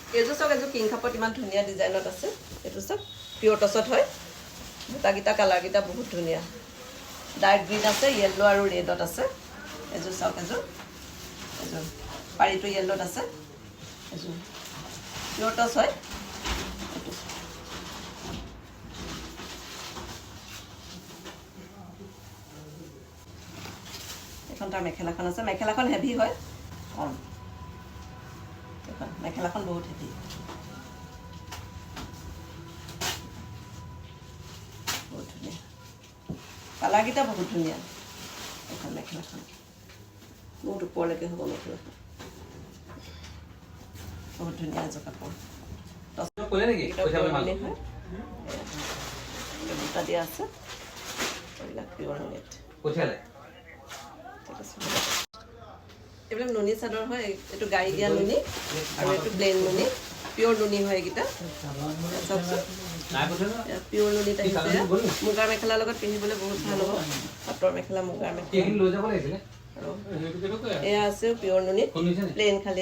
এইযোৰ চাওক এযোৰ কিং কাপত ইমান ধুনীয়া ডিজাইনত আছে এইটো চাওক পিয়ৰ টচত হয় বুটাকেইটা কালাৰকেইটা বহুত ধুনীয়া ডাৰ্ক গ্ৰীণ আছে য়েল্লো আৰু ৰেডত আছে এযোৰ চাওক এযোৰ পাৰীটো য়েল্লোত আছে এযোৰ পিয়ৰ টচ হয় এখন তাৰ মেখেলাখন আছে মেখেলাখন হেভি হয় কম এখন মেখেলাখন বহুত হেভি বহুত ধুনীয়া কালাৰকেইটা বহুত ধুনীয়া এখন মেখেলাখন বহুত ওপৰলৈকে হ'ব মেখেলাখন বহুত ধুনীয়া এযোৰ কাপোৰ দুটা দিয়া আছে এইবিলাক পিয়ৰ নেট এইবিলাক নুনি চাদৰ হয় এইটো গাড়ী দিয়া নুনি আৰু এইটো প্লেইন নুনি পিয়ৰ নুনি হয় এইকেইটা চাওকচোন পিয়ৰ নুনিত আহিছে মুগাৰ মেখেলাৰ লগত পিন্ধিবলৈ বহুত ভাল হ'ব পাটৰ মেখেলা মুগাৰ মেখেলা আৰু এয়া আছে পিয়ৰ নুনিত প্লেইন খালি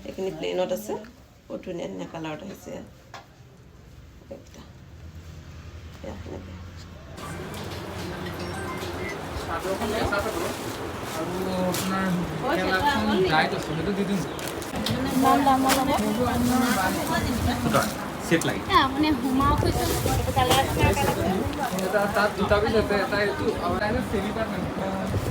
এইখিনি প্লেইনত আছে বহুত ধুনীয়া ধুনীয়া কালাৰত আহিছে সেট লাগে আপনি হুমা কইছে কালাৰ এটা তাৰ দুটা পিস আছে এটা একটু আউটলাইনেৰ সেমি পাৰ্টমেন্ট